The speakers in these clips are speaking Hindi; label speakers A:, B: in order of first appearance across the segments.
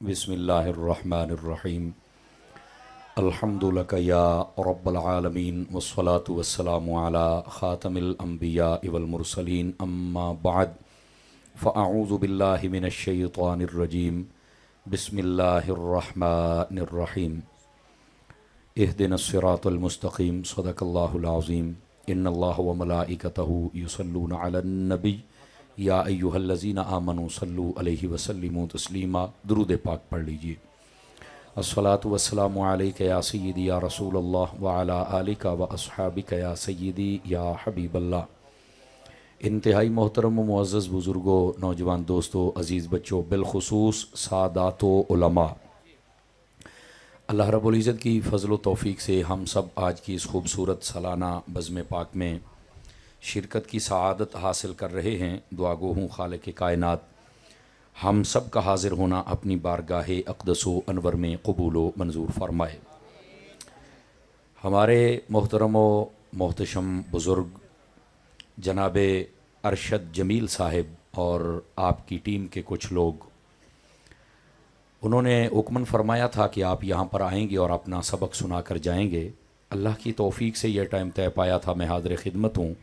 A: बिस्मिल्लाहिर्रहमानिर्रहीम। अल्हम्दुलिल्लाह या रब्बल आलमीन वस्सलातु वस्सलामु अला खातमिल अंबिया वल मुरसलीन अम्मा बाद फ़अऊज़ु बिल्लाहि मिनश शैतानिर रजीम। बिस्मिल्लाहिर्रहमानिर्रहीम। इहदिनस सिरातल मुस्तक़ीम। सदक़ल्लाहुल अज़ीम। इन्नल्लाह व मलाइकतहु युसल्लूना अलन नबी या अय्युहल्लज़ीना आमनू सल्लू अलैहि वसल्लिमू तस्लीमा। दुरूद पाक पढ़ लीजिए। अस्सलातु वस्सलामु अलैका या सय्यदी या रसूलल्लाह व अला आलिका व अस्हाबिका या सय्यदी या हबीबल्लाह। इंतहाई मोहतरम व मुअज़्ज़ज़ बुज़ुर्गों, नौजवान दोस्तों, अज़ीज़ बच्चों, बिलखुसूस सादातो उलमा, अल्लाह रब्बुल इज़्ज़त की फ़ज़ल व तौफ़ीक़ से हम सब आज की इस खूबसूरत सालाना बज़्म पाक में शिरकत की सआदत हासिल कर रहे हैं। दुआ गो हूँ खालिक़ कायनात हम सब का हाज़िर होना अपनी बारगाह अक़दस व अनवर में कबूल व मंजूर फ़रमाए। हमारे मोहतरम व मोहतशम बुज़ुर्ग जनाब अरशद जमील साहिब और आपकी टीम के कुछ लोग, उन्होंने हुक्मन फरमाया था कि आप यहाँ पर आएंगे और अपना सबक सुना कर जाएंगे। अल्लाह की तौफ़ीक़ से यह टाइम तय पाया था। मैं हाज़िर ख़िदमत हूँ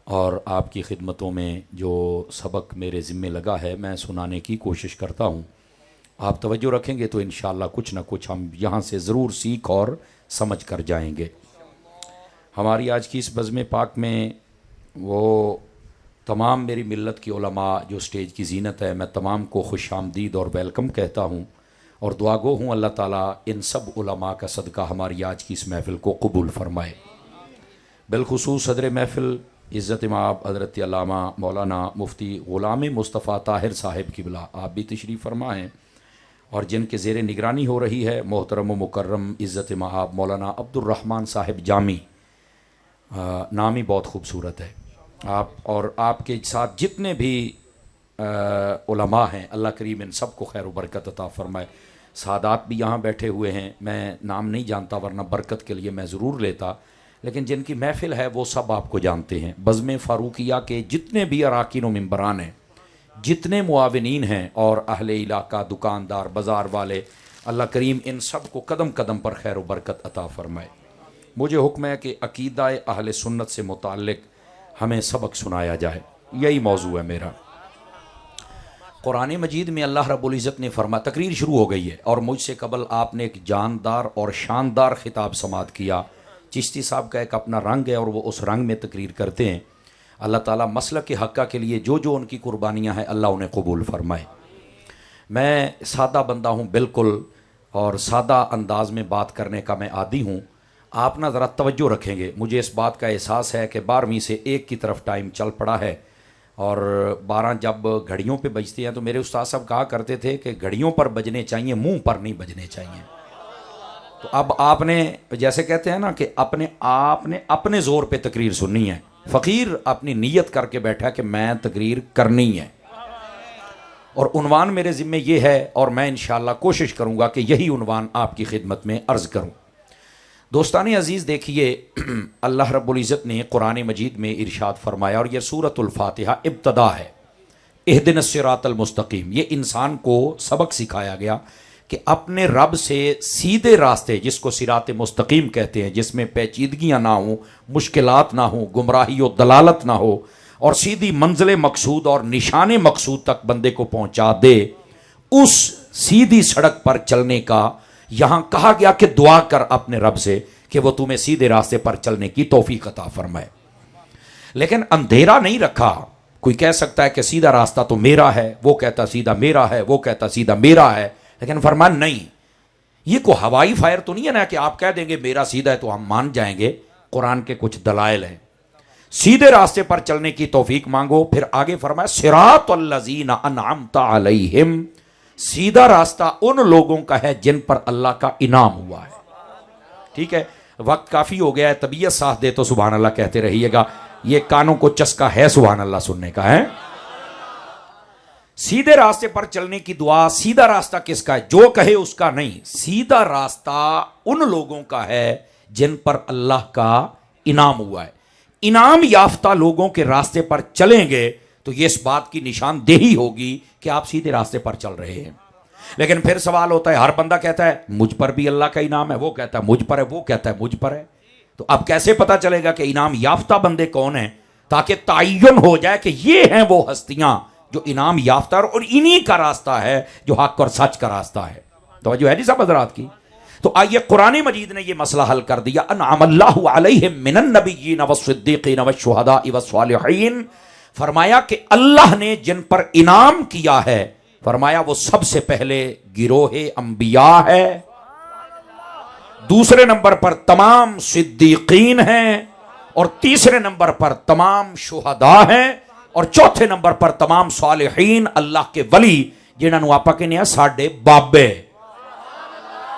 A: और आपकी खिदमतों में जो सबक मेरे ज़िम्मे लगा है मैं सुनाने की कोशिश करता हूँ। आप तवज्जो रखेंगे तो इंशाअल्लाह कुछ ना कुछ हम यहाँ से ज़रूर सीख और समझ कर जाएंगे। हमारी आज की इस बज़्म पाक में वो तमाम मेरी मिल्लत की उलमा जो स्टेज की ज़ीनत है, मैं तमाम को खुश आमदीद और वेलकम कहता हूँ और दुआ गो हूँ अल्लाह ताला इन सब उलमा का सदका हमारी आज की इस महफ़िल को कबूल फ़रमाए। बिलखुसूस सदर महफ़िल इज़्ज़त इमाम हज़रत अल्लामा मौलाना मुफ्ती ग़ुलाम मुस्तफ़ा ताहिर साहिब क़िबला, आप भी तशरीफ़ फरमा हैं और जिनके ज़ेर निगरानी हो रही है मोहतरम व मुकर्रम इज़्ज़त इमाम मौलाना अब्दुर्रहमान साहिब जामी। नाम ही बहुत खूबसूरत है। आप और आपके साथ जितने भी उलमा हैं, अल्लाह करीम इन सब को खैर व बरकत अता फ़रमाए। सादात भी यहाँ बैठे हुए हैं, मैं नाम नहीं जानता वरना बरकत के लिए मैं ज़रूर लेता, लेकिन जिनकी महफ़िल है वो सब आपको जानते हैं। बज़्म फ़ारूक़िया के जितने भी अराकीन व मेंबरान हैं, जितने मुआविनीन हैं और अहले इलाका, दुकानदार, बाज़ार वाले, अल्लाह करीम इन सब को कदम कदम पर खैर व बरकत अता फ़रमाए। मुझे हुक्म है कि अक़ीदा अहले सुन्नत से मुताल्लिक़ हमें सबक सुनाया जाए, यही मौजू है मेरा। कुरान मजीद में अल्लाह रब्बुल इज़्ज़त ने फरमा, तकरीर शुरू हो गई है और मुझसे कबल आपने एक जानदार और शानदार ख़िताब समात किया। चिश्ती साहब का एक अपना रंग है और वो उस रंग में तकरीर करते हैं। अल्लाह ताला मसलक के हक़्क़ा के लिए जो जो उनकी कुर्बानियाँ हैं अल्लाह उन्हें कबूल फ़रमाए। मैं सादा बंदा हूँ बिल्कुल, और सादा अंदाज़ में बात करने का मैं आदी हूँ। आप ना ज़रा तवज्जो रखेंगे। मुझे इस बात का एहसास है कि 12वीं से 1 की तरफ टाइम चल पड़ा है और 12 जब घड़ियों पे बजती हैं तो मेरे उस्ताद साहब कहा करते थे कि घड़ियों पर बजने चाहिए, मुंह पर नहीं बजने चाहिए। तो अब आपने जैसे कहते हैं ना कि आपने अपने ज़ोर पे तकरीर सुननी है। फ़कीर अपनी नीयत करके बैठा कि मैं तकरीर करनी है और उन्वान मेरे ज़िम्मे ये है और मैं इंशाअल्लाह कोशिश करूँगा कि यही उन्वान आपकी खिदमत में अर्ज़ करूँ। दोस्तान अज़ीज़, देखिए अल्लाह रब्बुल इज़्ज़त ने कुरान मजीद में इरशाद फरमाया और यह सूरतुल फातिहा इब्तदा है। इहदिनस सिरातल मुस्तक़ीम, ये इंसान को सबक सिखाया गया कि अपने रब से सीधे रास्ते, जिसको सिरात मुस्तकीम कहते हैं, जिसमें पेचीदगियाँ ना हो, मुश्किलात ना हो, गुमराही और दलालत ना हो और सीधी मंजिल मकसूद और निशान मकसूद तक बंदे को पहुँचा दे, उस सीधी सड़क पर चलने का यहाँ कहा गया कि दुआ कर अपने रब से कि वो तुम्हें सीधे रास्ते पर चलने की तौफीक अता फरमाए। लेकिन अंधेरा नहीं रखा। कोई कह सकता है कि सीधा रास्ता तो मेरा है, वो कहता सीधा मेरा है, वो कहता सीधा मेरा है, लेकिन फरमान नहीं, ये को हवाई फायर तो नहीं है ना कि आप कह देंगे मेरा सीधा है तो हम मान जाएंगे। कुरान के कुछ दलाइल हैं। सीधे रास्ते पर चलने की तौफीक मांगो। फिर आगे फरमाया सिरातल्लज़ीना अनअमता अलैहिम, सीधा रास्ता उन लोगों का है जिन पर अल्लाह का इनाम हुआ है। ठीक है, वक्त काफ़ी हो गया है, तबीयत साथ दे तो सुभान अल्लाह कहते रहिएगा। ये कानों को चस्का है सुभान अल्लाह सुनने का है। सीधे रास्ते पर चलने की दुआ। सीधा रास्ता किसका है? जो कहे उसका नहीं। सीधा रास्ता उन लोगों का है जिन पर अल्लाह का इनाम हुआ है। इनाम याफ्ता लोगों के रास्ते पर चलेंगे तो ये इस बात की निशानदेही होगी कि आप सीधे रास्ते पर चल रहे हैं। लेकिन फिर सवाल होता है, हर बंदा कहता है मुझ पर भी अल्लाह का इनाम है, वो कहता है मुझ पर है, वो कहता है मुझ पर है। तो अब कैसे पता चलेगा कि इनाम याफ्ता बंदे कौन है, ताकि तयन हो जाए कि ये हैं वो हस्तियां जो इनाम याफ्ता, और इन्हीं का रास्ता है जो हक और सच का रास्ता है। तो जो है जी सब हजरात की। तो आइए कुरान मजीद ने यह मसला हल कर दिया, अनअमल्लाहु अलैहिम मिनन नबिय्यीन वस्सिद्दीकीन वश्शुहदाई वस्सालिहीन। फरमाया कि अल्लाह ने जिन पर इनाम किया है, फरमाया वो सबसे पहले गिरोहे अंबिया है, दूसरे नंबर पर तमाम सिद्दीकीन हैं, और तीसरे नंबर पर तमाम शुहदा हैं, और चौथे नंबर पर तमाम सालिहीन, अल्लाह के वली जिन्होंने आप कहने साडे बाबे,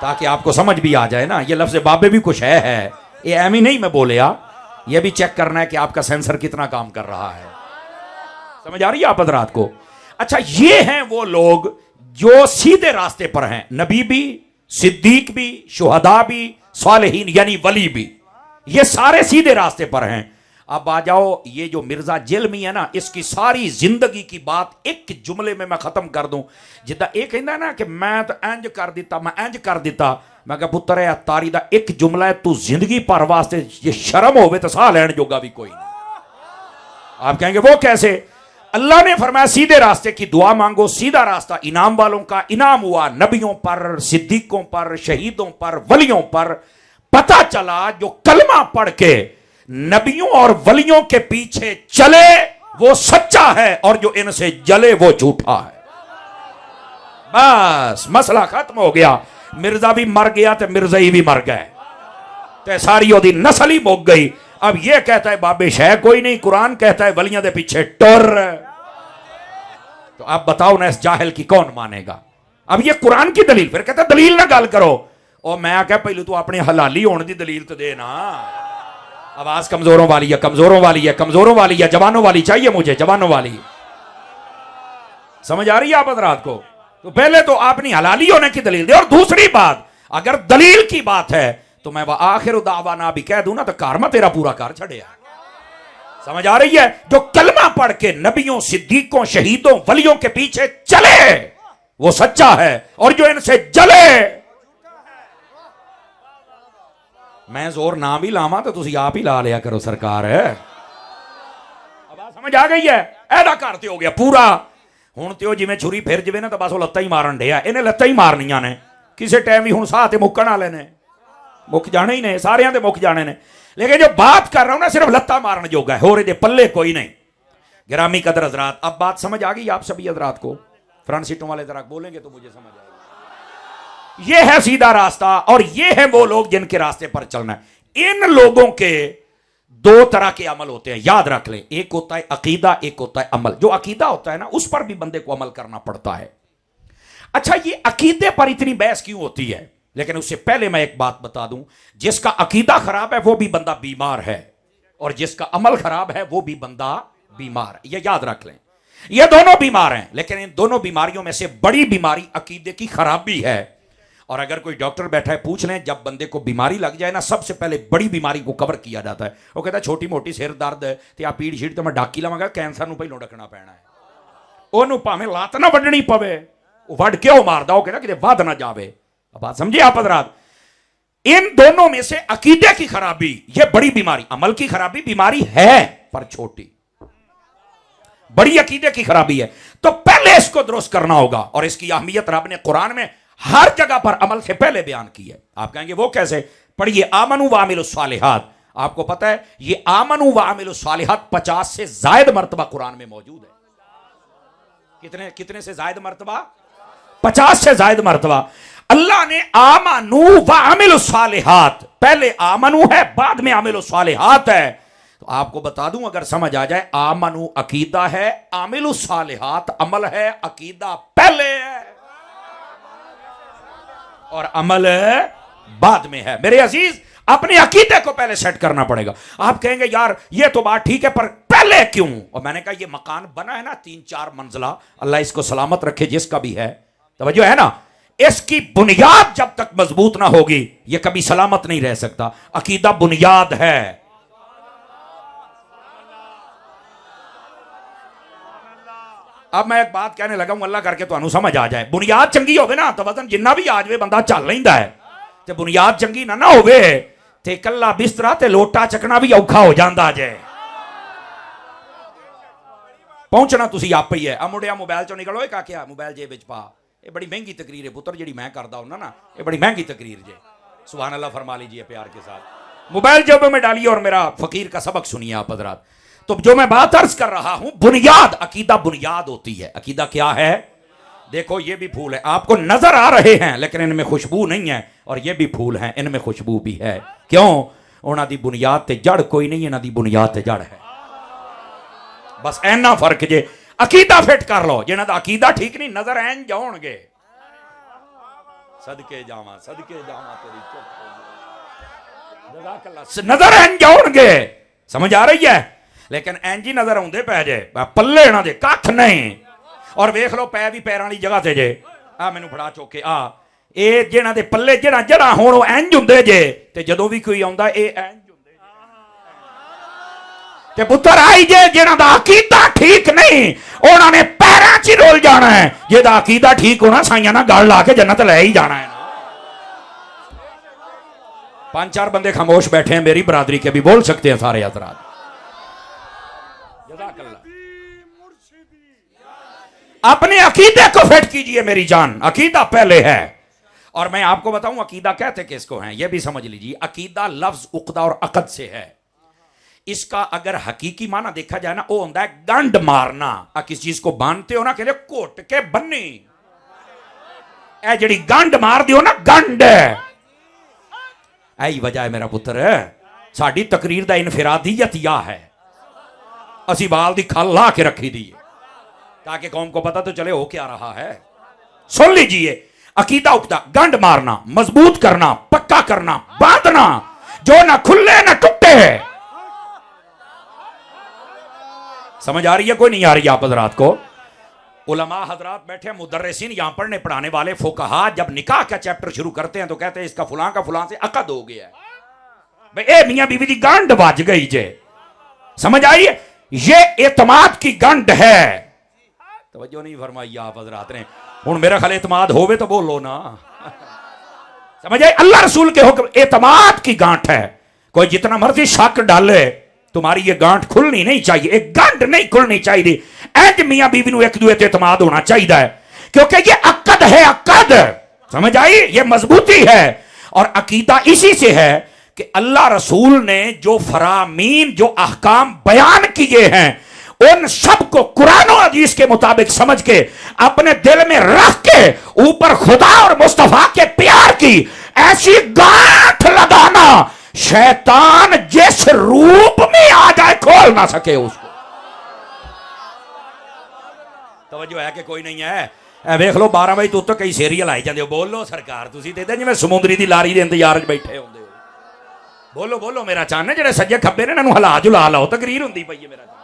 A: ताकि आपको समझ भी आ जाए ना, ये लफ्ज बाबे भी कुछ है, ये एम ही नहीं मैं बोलिया, ये भी चेक करना है कि आपका सेंसर कितना काम कर रहा है। समझ आ रही है आप हजरात को? अच्छा, ये हैं वो लोग जो सीधे रास्ते पर हैं, नबी भी, सिद्दीक भी, शुहदा भी, सालिहीन यानी वली भी, ये सारे सीधे रास्ते पर हैं। अब आ जाओ, ये जो मिर्जा जिल्मी है ना, इसकी सारी जिंदगी की बात एक जुमले में मैं खत्म कर दूं। जिदा एक कहता है ना कि मैं तो इंज कर दिता, मैं इंज कर दिता, मैं कहा पुत्र है तारी दा एक जुमला है, तू जिंदगी भर वास्ते ये शर्म होवे तो साह लैन जोगा भी कोई नहीं। आप कहेंगे वो कैसे? अल्लाह ने फरमाया सीधे रास्ते की दुआ मांगो, सीधा रास्ता इनाम वालों का, इनाम हुआ नबियों पर, सिद्दीकों पर, शहीदों पर, वलियों पर। पता चला जो कलमा पढ़ के नबियों और वलियों के पीछे चले वो सच्चा है, और जो इनसे जले वो झूठा है। बस मसला खत्म हो गया। मिर्जा भी मर गया तो मिर्जाई भी मर गए, तो सारी ओदी नस्ल ही मुक गई। अब ये कहता है बाबे शह कोई नहीं, कुरान कहता है वलियां दे पीछे टुर। तो आप बताओ ना, इस जाहिल की कौन मानेगा? अब ये कुरान की दलील, फिर कहता दलील ना गल करो। और मैं क्या पहले तू अपनी हलाली होने की दलील तो दे ना। आवाज कमजोरों वाली है, कमजोरों वाली है, कमजोरों वाली है, जवानों वाली चाहिए मुझे, जवानों वाली। समझ आ रही है आप हजरात को? तो पहले तो अपनी हलाली होने की दलील दे, और दूसरी बात, अगर दलील की बात है तो मैं वह आखिर दावाना भी कह दूं ना, तो कार तेरा पूरा कार छड़े। समझ आ रही है? जो कलमा पढ़ के नबियों, सिद्दीकों, शहीदों, वलियों के पीछे चले वो सच्चा है, और जो इनसे जले, मैं जोर ना भी लावा तो तुम आप ही ला लिया करो सरकार है। अब समझ आ गई है? ऐदा करते हो गया पूरा। हुण तो जिवें छुरी फिर जाए ना, तो बस वो लत्तां ही मारन डे, इन्हें लत्तां ही मारनियां ने, किसी टाइम भी हुण साह ते मुक्कण वाले ने, मुक जाने ही ने, सारियां दे मुक जाने ने। लेकिन जो बात कर रहा हूं ना, सिर्फ लत्ता मारन जोगा है, होर दे पल्ले कोई नहीं। गिरामी कदर हजरात, अब बात समझ आ गई आप सभी हजरात को? फ्रंट सीटों वाले जरा बोलेंगे तो मुझे समझ आएगा। ये है सीधा रास्ता, और ये है वो लोग जिनके रास्ते पर चलना है। इन लोगों के दो तरह के अमल होते हैं, याद रख लें। एक होता है अकीदा, एक होता है अमल। जो अकीदा होता है ना, उस पर भी बंदे को अमल करना पड़ता है। अच्छा, ये अकीदे पर इतनी बहस क्यों होती है? लेकिन उससे पहले मैं एक बात बता दूं, जिसका अकीदा खराब है वो भी बंदा बीमार है, और जिसका अमल खराब है वो भी बंदा बीमार है। ये याद रख लें, ये दोनों बीमार हैं। लेकिन इन दोनों बीमारियों में से बड़ी बीमारी अकीदे की खराबी है। और अगर कोई डॉक्टर बैठा है, पूछ लें, जब बंदे को बीमारी लग जाए ना, सबसे पहले बड़ी बीमारी को कवर किया जाता है। वो कहता है छोटी मोटी सिर दर्द ते आ पीड़ शीड़ तो मैं डाकी लवांगा, कैंसर नूं पहलों रखना पैना है। ओनू भावें लात ना वड्डनी पवे, वड क्यों मारदा, वो कहना कि वध ना जावे। अब बात समझे आप हजरात? इन दोनों में से अकीदे की खराबी ये बड़ी बीमारी, अमल की खराबी बीमारी है पर छोटी, बड़ी अकीदे की खराबी है। तो पहले इसको दुरुस्त करना होगा, और इसकी अहमियत रब ने कुरान में हर जगह पर अमल से पहले बयान की है। आप कहेंगे वो कैसे? पढ़िए, आमनु व अमिलुस सालिहात। आपको पता है ये आमनु व अमिलुस सालिहात 50 से जायद मर्तबा कुरान में मौजूद है। कितने से जायद मर्तबा? 50 से जायद मर्तबा। अल्लाह ने आमनु व अमिलुस सालिहात, पहले आमनु है, बाद में अमिलुस सालिहात है। तो आपको बता दूं, अगर समझ आ जाए, आमनु अकीदा है, अमिलुस सालिहात अमल है, अकीदा पहले है और अमल बाद में है। मेरे अजीज, अपने अकीदे को पहले सेट करना पड़ेगा। आप कहेंगे यार ये तो बात ठीक है, पर पहले क्यों? और मैंने कहा ये मकान बना है ना 3-4 मंजिला, अल्लाह इसको सलामत रखे जिसका भी है, तवज्जो है ना, इसकी बुनियाद जब तक मजबूत ना होगी ये कभी सलामत नहीं रह सकता। अकीदा बुनियाद है। अब मैं एक बात कहने लगा हूं, अल्लाह करके तुहानू समझ आ जाए। बुनियाद चंगी होवे ना तो वजन जिन्ना भी आ जाए बंदा चल लैंदा है, ते बुनियाद चंगी ना होवे ते कल्ला बिस्तरा ते लोटा चकना भी औखा हो जांदा जे। पहुंचना तुसी आप ही है। आ मुंडिया मोबाइल चो निकलो, काकिया मोबाइल जेब विच पा। ये बड़ी महंगी तकरीर है पुत्र जी मैं करदा हूं ना, ये बड़ी महंगी तकरीर जे। सुभान अल्लाह फरमा लीजिए प्यार के साथ। मोबाइल जेब में डालिए और मेरा फकीर का सबक सुनिए आप हजरात। तो जो मैं बात अर्ज कर रहा हूं, बुनियाद, अकीदा बुनियाद होती है। अकीदा क्या है? देखो ये भी फूल है, आपको नजर आ रहे हैं लेकिन इनमें खुशबू नहीं है, और ये भी फूल हैं इनमें खुशबू भी है। क्यों? उन्हां दी बुनियाद ते जड़ कोई नहीं, इन्हां दी बुनियाद ते जड़ है। बस ऐना फर्क जे। अकीदा फिट कर लो, जिन्हां दा अकीदा ठीक नहीं नजर ऐन जाओगे। सदके जावा तेरी चुप, नजर ऐन जाओगे। समझ आ रही है? लेकिन इंज ही नजर आउंदे पै जे, पल्ले इन्हां दे कख नहीं। और वेख लो पै भी पैरां वाली जगह ते जे। आ मैनू फड़ा चौके आ, ये जिन्हां दे पल्ले जड़ा जड़ा होण ओ इंज हुंदे जे, ते जदों भी कोई आउंदा ए इंज हुंदे ते पुत्तर आई जे जिन्हां दा अकीदा ठीक नहीं उन्हां ने पैरां 'च रोल जाना है। जेदा अकीदा ठीक होना साइयां ना गल ला के जन्नत ले ही जाना है ना। 5-4 बंदे खामोश बैठे हैं मेरी बरादरी के, भी बोल सकते हैं सारे हजरात। अपने अकीदे को फिट कीजिए मेरी जान, अकीदा पहले है। और मैं आपको बताऊं अकीदा कहते किसको हैं, यह भी समझ लीजिए। अकीदा लफ्ज उक्दा और अकद से है। इसका अगर हकीकी माना देखा जाए ना, वो होता है गंड मारना। किस चीज को बांधते हो ना, कहते कोट के बन्नी, ए जड़ी गंड मार दियो ना, गंड यही वजह है मेरा पुत्र। साडी तकरीर दा इनफिरादियत या है, असी बाल दी खल ला के रखी दी है ताकि कौम को पता तो चले हो क्या रहा है। सुन लीजिए, अकीदा उक्दा गंड मारना, मजबूत करना, पक्का करना, बांधना, जो ना खुले ना टूटे। समझ आ रही है? कोई नहीं आ रही है आप हजरात को? उलमा हजरात बैठे, मुदर्रिसीन यहां पढ़ने पढ़ाने वाले, फुकहा जब निकाह का चैप्टर शुरू करते हैं तो कहते हैं इसका फुलां का फुलां से अकद हो गया है। भाई ए मियां बीवी दी गंड बज गई जे। समझ आई? ये एतमाद की गंड है। तवज्जो नहीं फरमाई आप हजरात ने। हुन मेरा ख्याल एतमाद होवे तो बोलो ना। समझ आई? अल्लाह रसूल के हुक्म एतमाद की गांठ है। कोई जितना मर्जी शक डाले, तुम्हारी ये गांठ खुलनी नहीं चाहिए, एक गंढ नहीं खुलनी चाहिए। ऐज मियां बीवी नूं एक दूसरे ते एतमाद होना चाहिए है, क्योंकि ये अकद है, अकद। समझ आई? ये मजबूती है। और अकीदा इसी से है कि अल्लाह रसूल ने जो फरामीन, जो अहकाम बयान किए हैं, उन सब को कुरान और हदीस के मुताबिक समझ के अपने दिल में रख के ऊपर खुदा और मुस्तफा के प्यार की ऐसी गांठ लगाना, शैतान जिस रूप में आ जाए खोल ना सके उसको। तवज्जो है कि कोई नहीं है? वेख लो 12 बजे तो कई सीरियल आई जाते हो। बोलो सरकार, तुसी ते जिवें समुंदरी दी लारी दे इंतजार बैठे होंदे हो। बोलो बोलो मेरा चान, जेडे सज्जे खब्बे ने इन्हां नूं हिला जुला लाओ, तकरीर हुंदी पई है मेरा चान।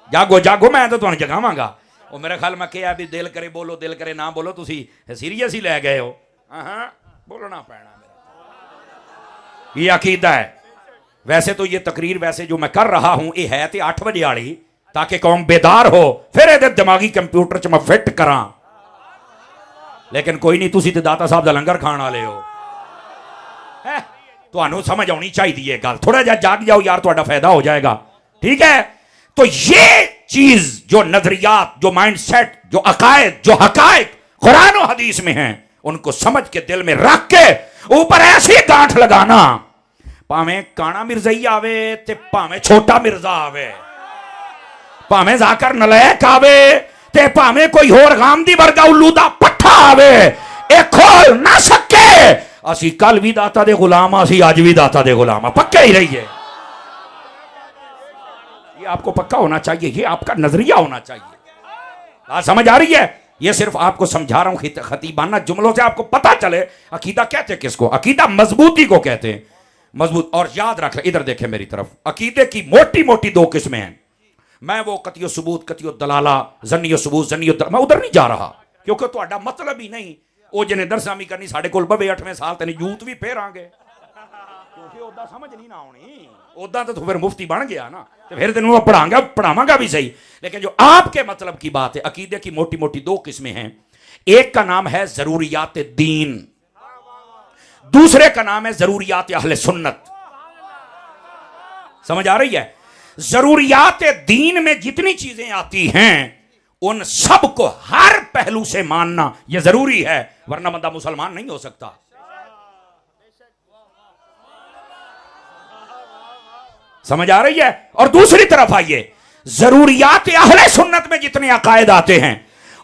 A: जागो जागो, मैं तो तुहानूं जगावांगा। वो मेरे ख्याल मैं कहा भी दिल करे बोलो, दिल करे ना बोलो, तुसी सीरियस ही लै गए हो। हाँ बोलना पैना। ये अकीदा है। वैसे तो ये तकरीर वैसे जो मैं कर रहा हूं ये है तो 8 बजे वाली, ताकि कौम बेदार हो, फिर ये दिमागी कंप्यूटर च मैं फिट करा। लेकिन कोई नहीं, तुसी ते दाता साहब दा लंगर खाण वाले हो, तुहानू समझ आनी चाहिए ये गल। थोड़ा जा जाग जाओ यार, तुहाडा फायदा हो जाएगा। ठीक है? तो ये चीज जो नजरियात, जो माइंड सेट, जो अकायद, जो हकायक कुरान और हदीस में हैं, उनको समझ के दिल में रख के ऊपर ऐसी गांठ लगाना, भावें काना मिर्जाई आवे ते भावें छोटा मिर्जा आवे, भावें जाकर नलैक आवे ते भावें कोई होर गामदी वर्गा उल्लू दा पट्ठा आवे, ए खोल ना सके। असी कल भी दाता दे गुलाम, असी अज भी दाता दे गुलाम, पक्के ही रहिए। ये आपको पक्का होना चाहिए, ये आपका नजरिया होना चाहिए। बात समझ आ रही है? ये सिर्फ आपको समझा रहा हूं खतीबाना जुमलों से, आपको पता चले अकीदा कहते हैं किसको। अकीदा मजबूती को कहते हैं, मजबूत। और याद रख, इधर देखें मेरी तरफ, अकीदे की मोटी मोटी 2 किस्में हैं। मैं वो कतियो सबूत, कतियो दलाला, जन्नियो सबूत, जन्नियो मैं उधर नहीं जा रहा, क्योंकि तुहाडा मतलब ही नहीं। वो जिन्हें दरसामी करनी साढ़े कोल बवे 8वें साल तेन यूथ भी फेरांगे, क्योंकि उदा समझ नहीं ना आनी, उदा तो फिर मुफ्ती बन गया ना, तो फिर तेन पढ़ाऊंगा पढ़ावांगा भी सही। लेकिन जो आपके मतलब की बात है, अकीदे की मोटी मोटी दो किस्में हैं। एक का नाम है जरूरियात दीन, दूसरे का नाम है जरूरियात अहले सुन्नत। समझ आ रही है? जरूरियात दीन में जितनी चीजें आती हैं उन सब को हर पहलू से मानना यह जरूरी है, वरना बंदा मुसलमान नहीं हो सकता। समझ आ रही है? और दूसरी तरफ आइए, जरूरियात अहले सुन्नत में जितने अकायद आते हैं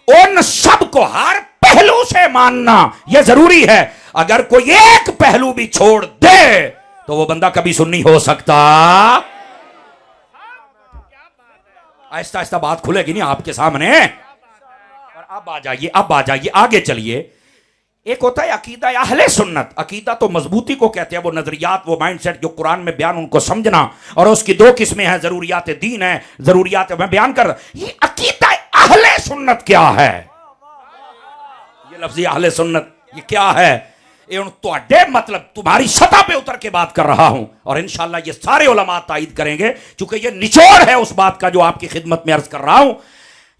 A: उन सब को हर पहलू से मानना यह जरूरी है। अगर कोई एक पहलू भी छोड़ दे तो वो बंदा कभी सुन्नी हो सकता। आहिस्ता आहिस्ता बात खुलेगी नहीं आपके सामने। और अब आ जाइए आगे चलिए। एक होता है अकीदा अहले सुन्नत। अकीदा तो मजबूती को कहते हैं, वो नजरियात, वो माइंडसेट जो कुरान में बयान, उनको समझना। और उसकी दो किस्में हैं, जरूरियात दीन है, जरूरियात मैं बयान कर। ये अकीदा अहले सुन्नत क्या है? ये लफ्ज़ अहले सुन्नत ये क्या है? ये तुहाडे मतलब तुम्हारी सतह पे उतर के बात कर रहा हूं, और इंशाअल्लाह ये सारे उलमा तायद करेंगे, क्योंकि ये निचोड़ है उस बात का जो आपकी खिदमत में अर्ज कर रहा हूं।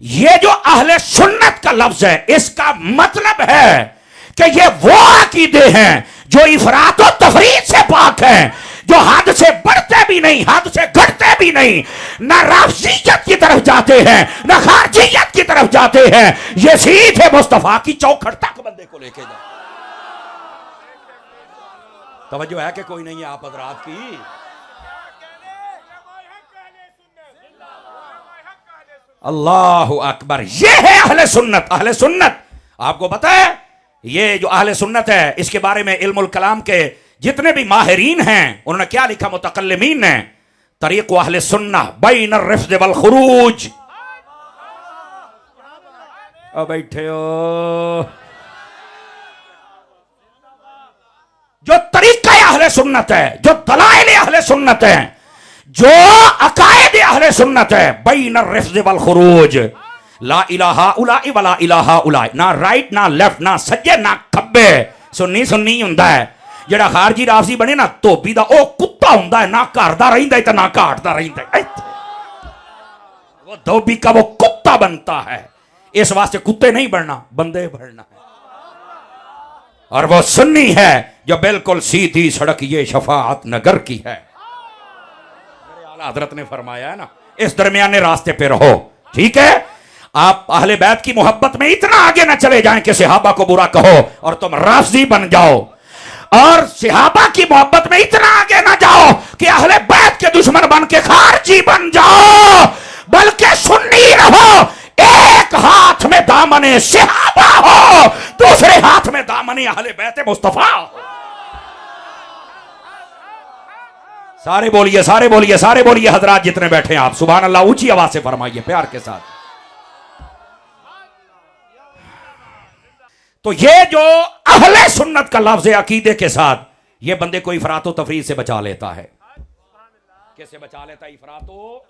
A: ये जो अहले सुन्नत का लफ्ज है, इसका मतलब है कि ये वो अकीदे हैं जो इफरात और तफरीद से पाक हैं, जो हद से बढ़ते भी नहीं, हद से घटते भी नहीं, ना राफजियत की तरफ जाते हैं, ना खारजियत की तरफ जाते हैं। ये सीधे मुस्तफा की चौखट तक बंदे को लेके जाए। तवज्जो है कि कोई नहीं है आप हजरात की? अल्लाहु अकबर। ये है अहले सुन्नत। अहले सुन्नत आपको पता है, ये जो अहले सुन्नत है, इसके बारे में इल्मुल कलाम के जितने भी माहिरीन हैं उन्होंने क्या लिखा, मुतकल्लिमीन ने, तरीक़ अहले सुन्नह बैन अर्रिफ्ज़ वल खुरूज। अब बैठे हो, जो तरीका अहले सुन्नत है, जो दलाइल अहले सुन्नत है, जो अकायद अहले सुन्नत है, बैन अर्रिफ्ज़ वल खुरूज, ला इलाहा उलाई वला इलाहा उलाई, ना राइट ना लेफ्ट, ना सज्जे ना खब्बे। सुन्नी सुन्नी हुंदा है। जेड़ा खारजी राफजी बने ना धोबी दा, ओ कुत्ता हुंदा है, ना घर दा रहिंदा है ते ना घाट दा रहिंदा है। वो धोबी का वो कुत्ता बनता है। इस वास्ते कुत्ते नहीं बनना, बंदे बनना है। और वो सुन्नी है जो बिल्कुल सीधी सड़क ये शफाअत नगर की है। मेरे आला हजरत ने फरमाया है ना, इस दरमियाने रास्ते पे रहो। ठीक है, आप अहले बैत की मोहब्बत में इतना आगे ना चले जाएं कि सहाबा को बुरा कहो और तुम राफजी बन जाओ, और सहाबा की मोहब्बत में इतना आगे ना जाओ कि अहले बैत के दुश्मन बन के खारजी बन जाओ, बल्कि सुन्नी रहो। एक हाथ में दामने सहाबा हो, दूसरे हाथ में दामने अहले बैत मुस्तफा हो। सारे बोलिए, सारे बोलिए, सारे बोलिए हजरात जितने बैठे हैं आप, सुभान अल्लाह, ऊंची आवाज से फरमाइए प्यार के साथ। तो ये जो अहले सुन्नत का लफ्ज है अकीदे के साथ, ये बंदे को इफरातो तफरीद से बचा लेता है। कैसे बचा लेता है? इफरातो।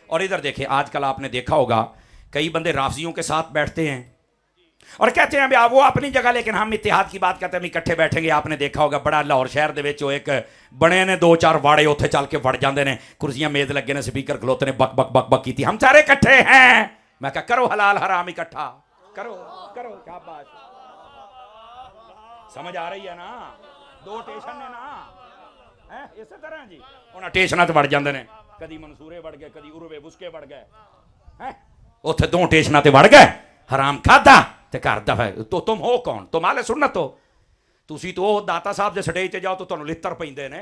A: और इधर देखें, आजकल आपने देखा होगा कई बंदे राफजियों के साथ बैठते हैं और कहते हैं वो अपनी जगह, लेकिन हम इत्तेहाद की बात करते हैं, हम इकट्ठे बैठेंगे। आपने देखा होगा बड़ा लाहौर शहर दे विच एक बने ने 2-4 वाड़े, उत्थे चल के वड़ जाते हैं, कुर्सियां मेज लगे ने, स्पीकर खलोते ने, बक बक बक बक की, हम सारे इकट्ठे हैं। मैं कहा करो हलाल हराम इकट्ठा करो करो, क्या बात, समझ आ रही है ना? 2 स्टेशन ने ना, है इस तरह जी, उन्हें स्टेशनां ते वड़ जाते हैं, कदी मंसूरे वड़ गए, कदी उरवे बुसके वड़ गए, हैं उत्थे 2 स्टेशनां ते वड़ गए, हराम खादा ते घर दफा। तो तुम हो कौन? तुम अहले सुन्नत हो? तुसी तो दाता साहब दे स्टेज ते जाओ तो तुहानू लित्तर पैंदे ने,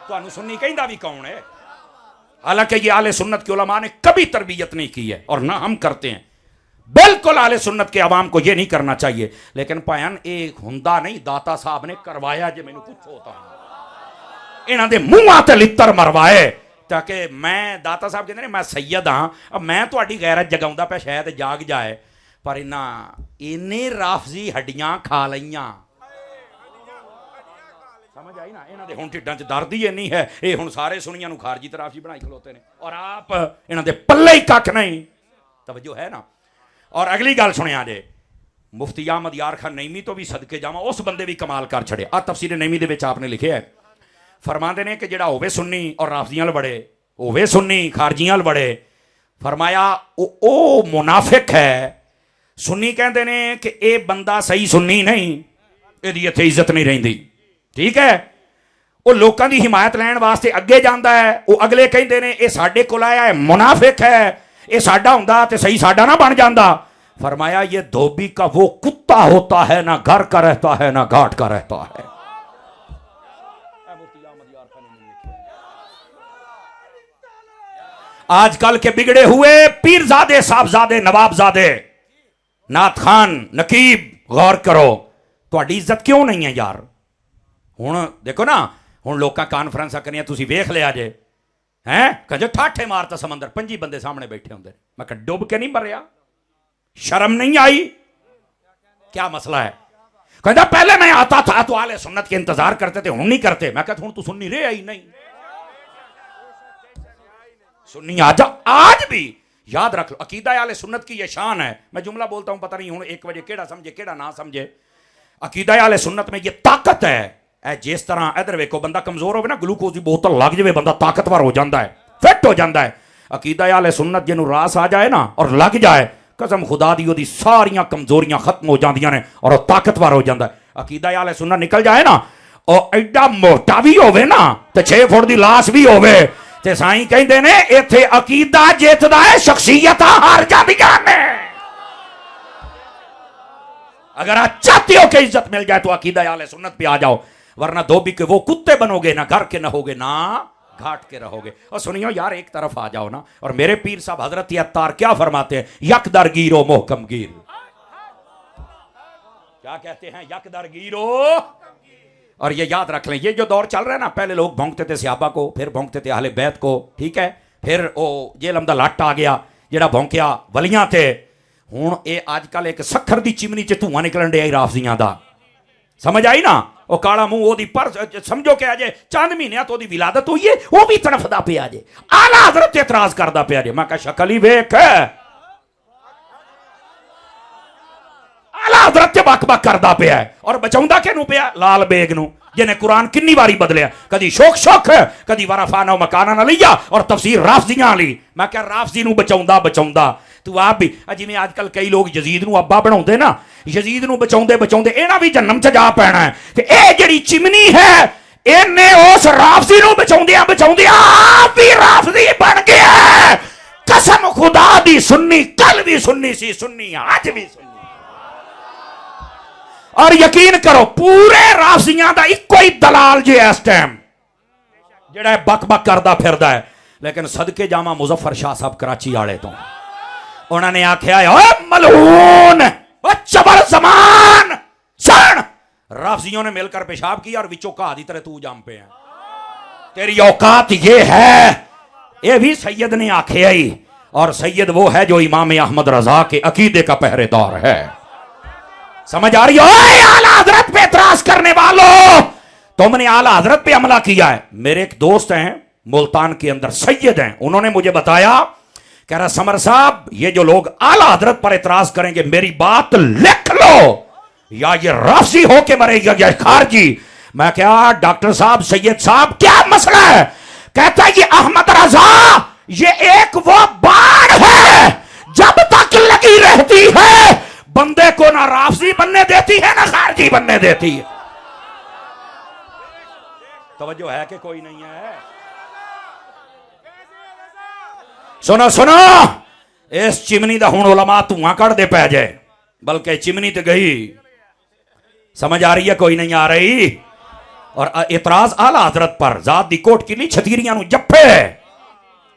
A: तुहानू सुन्नी कहंदा भी कौन है? हालांकि ये अहले सुन्नत के उलमा ने कभी तरबियत नहीं की है और ना हम करते हैं। बिल्कुल अहले सुन्नत के अवाम को ये नहीं करना चाहिए। लेकिन भैन एक हुंदा नहीं, दाता साहब ने करवाया, जे मैनू पूछो तो इन्हां दे मूंहां ते लित्तर मरवाए, ताकि मैं, दाता साहब कहते ने मैं सैयद हाँ, अब मैं तुहाडी गैरत जगाउंदा पे शायद जाग जाए, पर इन्हें राफजी हड्डियां खा लईयां। समझ आई ना? इन्हां दे हुण ढिड्डां च दर्द ही इन्नी है, ये हुण सारे सुनियां नू खारजी ते राफजी बनाई खलोते ने, और आप इन्हां दे पल्ले ही कख नहीं। तवज्जो है ना? और अगली गल सुनिया जे, मुफ्ती अहमद यार खान नईमी तो भी सदके जावा, उस बंदे भी कमाल कर छड़े। आ तफसीर नईमी दे विच आपने लिखे है फरमाते ने कि जिहड़ा होवे सुन्नी और राफजियां वाल बड़े, होवे सुन्नी खारजियां वाल बड़े, फरमाया ओ मुनाफिक है। सुन्नी कहते ने कि यह बंदा सही सुन्नी नहीं, इहदी इत्थे इज्जत नहीं रहिंदी। ठीक है, वो लोगों की हिमायत लैण वास्ते अगे जाता है। वो अगले कहते ने ये साडे कोल आया है, मुनाफिक है, ये साडा हुंदा ते सही साडा ना बन जाता। फरमाया ये धोबी का वो कुत्ता होता है, ना घर का रहता है ना घाट का रहता है। आजकल के बिगड़े हुए पीरजादे, साहबजादे, नवाबजादे, नाथ खान, नकीब, गौर करो तुहाडी इज्जत क्यों नहीं है यार। हुण देखो ना, हुण लोकां कानफ्रेंसां करियां, तुसीं वेख लिया जे हैं, कजे ठाठे मारता समंदर, 5 बंदे सामने बैठे होंदे। मैं कहा डुब के नहीं मरिया, शर्म नहीं आई, क्या मसला है। कहता पहले मैं आता था तो आले सुन्नत के इंतजार करते थे, हुण नहीं करते। मैं कहता हूं तू सुन्नी रे आई नहीं, सुन्नी आजा आज भी। याद रख लो, अकीदा आले सुन्नत की यह शान है। मैं जुमला बोलता हूं, पता नहीं हूं 1 बजे केड़ा समझे केड़ा ना समझे। अकीदा आले सुन्नत में यह ताकत है। जिस तरह इधर वेखो, बंदा कमजोर हो ना, ग्लूकोज की बोतल लग जाए, बंदा ताकतवर हो जाता है, फिट हो जाता है। अकीदा आले सुन्नत जिन्हों रास आ जाए ना और लग जाए, कसम खुदा दी ओदी सारियां कमजोरियां खत्म हो जांदियां ने और ताकतवर हो जाता है। अकीदा आले सुन्नत निकल जाए ना, और एडा मोटा भी होवे ना ते 6 फुट की लाश भी होवे, ते साईं कहंदे ने इत्थे अकीदा जितदा है, शख्सियत हार जांदियां ने। अगर आप चाहते हो कि इज्जत मिल जाए तो अकीदा आले सुन्नत पे आ जाओ, वरना धोबी के वो कुत्ते बनोगे, ना घर के ना होगे ना घाट के रहोगे। और सुनियो यार, एक तरफ आ जाओ ना, और मेरे पीर साहब हजरत अत्तार क्या फरमाते हैं, यकदर गिरो मोहकम गिर। क्या कहते हैं, यकदर गिरो। और ये याद रख लें, ये जो दौर चल रहा है ना, पहले लोग भोंकते थे सहाबा को, फिर भोंकते थे अहले बैत को, ठीक है, फिर वो जेलम दा लट आ गया जेड़ा भोंकिया वलियां थे। हुण ये आजकल एक सखर दी चिमनी च धुआं निकलन दिया राफजियां दा, समझ आई ना। वो काला मुंह ओदी पर समझो कि अजे चंद महीने तो ओदी विलादत हुई है, वो भी तड़फदा पिया जे, आला हजरत एतराज करदा पिया जे। मैं कहा शक्ल ही वेख, आला हजरत बक बक करदा पिया है, और बचाउंदा किनू पिया, लाल बेग नू, जिन्हें कुरान कितनी बारी बदलिया, कदी शोक शोक, कदी वरफाना मकाना न लिया, और तफसीर राफजियां ली। मैं क्या राफजी नू बचाउंदा बचाउंदा तू आप भी, जिवें आजकल कई लोग यजीद नू अब्बा बनाउंदे ना, यजीद नू बचाउंदे बचाउंदे इहना भी जन्नम च जा पैना है। ते ए जिहड़ी चिमनी है, इहने उस राफजी नू बचाउंदियां बचाउंदियां आप भी राफजी बन गया। कसम खुदा दी, सुन्नी कल भी सुन्नी सी, सुन्नी आज भी सुन्नी। और यकीन करो पूरे राफजियां दा इक्को ही दलाल जे इस टाइम जेड़ा बक बक करदा फिरदा है। लेकिन सदके जामा मुजफ्फर शाह साहब कराची आले तो, उन्होंने आख्या ओए मलून, ओ चबल जमान सुन। राफजियों ने मिलकर पेशाब किया और विचों कहा दी तरह तू जाम पे है, तेरी औकात ये है। ये भी सैयद ने आख्या ही, और सैयद वो है जो इमाम अहमद रजा के अकीदे का पहरेदार है। समझ आ रही हो आला हजरत पे एतराज करने वालों, तुमने आला हजरत पे हमला किया है। मेरे एक दोस्त हैं मुल्तान के अंदर, सैयद हैं, उन्होंने मुझे बताया, कह रहा समर साहब ये जो लोग आला हजरत पर एतराज करेंगे, मेरी बात लिख लो, या ये राफजी होके मरेगा या खारजी। मैं क्या डॉक्टर साहब, सैयद साहब क्या मसला है। कहता है ये अहमद रजा ये एक वो बाढ़ है, जब तक लगी रहती है बंदे को ना राफजी बनने देती है ना खारजी बनने देती है। तवज्जो है कि कोई नहीं है। सुनो सुनो, इस चिमनी दा हुण उलमा धुआं कढ़ दे पै जाए, बल्कि चिमनी तो गई। समझ आ रही है कोई नहीं आ रही। और इतराज आला हजरत पर, जात दी कोट की नहीं छतीरियां नु जप्पे।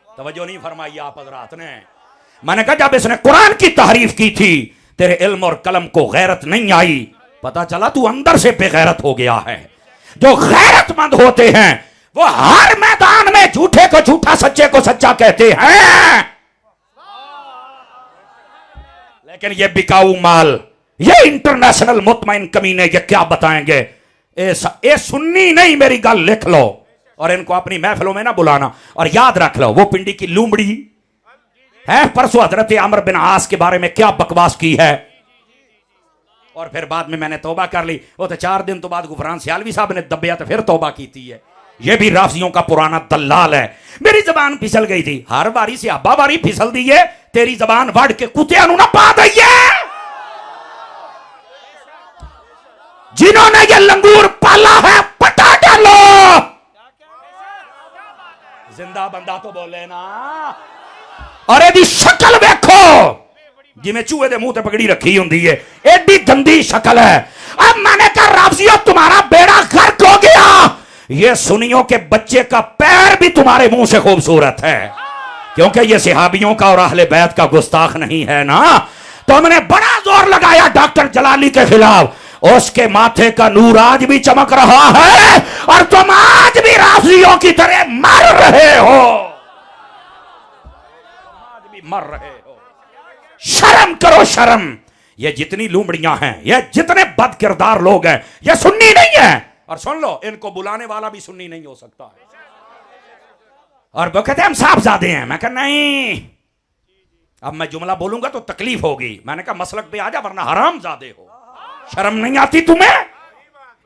A: तवज्जो नहीं फरमाई आप हजरात ने। मैंने कहा जब इसने कुरान की तारीफ की थी, तेरे इल्म और कलम को गैरत नहीं आई, पता चला तू अंदर से बेगैरत हो गया है। जो गैरतमंद होते हैं वो हर मैदान में झूठे को झूठा, सच्चे को सच्चा कहते हैं। लेकिन ये बिकाऊ माल, ये इंटरनेशनल मुतमईन कमीने, ये क्या बताएंगे। ये सुन्नी नहीं, मेरी गल लिख लो, और इनको अपनी महफिलों में ना बुलाना। और याद रख लो वो पिंडी की लूमड़ी है, परसों हजरत अमर बिन आस के बारे में क्या बकवास की है, और फिर बाद में मैंने तौबा कर ली। वो तो 4 दिन तो बाद गुफरान सियालवी साहब ने दबिया तो फिर तौबा की है। ये भी राफजियों का पुराना दलाल है। मेरी जबान फिसल गई थी, हर बारी से अब्बा बारी फिसल दी है, तेरी जबान वड़ के कुत्ते ना पा दी है। जिन्होंने ये लंगूर पाला है पटा डालो। जिंदा बंदा तो बोले ना। और एदी शक्ल देखो जिमें चूहे दे मुंह ते पगड़ी रखी होंदी है, एडी गंदी शक्ल है। अब मैंने कहा राफजियों तुम्हारा बेड़ा गर्क हो गया, ये सुनियों के बच्चे का पैर भी तुम्हारे मुंह से खूबसूरत है, क्योंकि ये सिहाबियों का और अहले बैत का गुस्ताख नहीं है ना। तो हमने बड़ा जोर लगाया डॉक्टर जलाली के खिलाफ, उसके माथे का नूर आज भी चमक रहा है और तुम आज भी राफजियों की तरह मर रहे हो, आज भी मर रहे हो। शर्म करो शर्म। ये जितनी लूमड़ियां हैं, ये जितने बद किरदार लोग हैं, ये सुन्नी नहीं है। और सुन लो, इनको बुलाने वाला भी सुन्नी नहीं हो सकता है। और वो कहते हैं हम साहबजादे हैं। मैं कहा नहीं, अब मैं जुमला बोलूंगा तो तकलीफ होगी। मैंने कहा मसलक पे आ जा वरना हरामजादे हो। शर्म नहीं आती तुम्हें?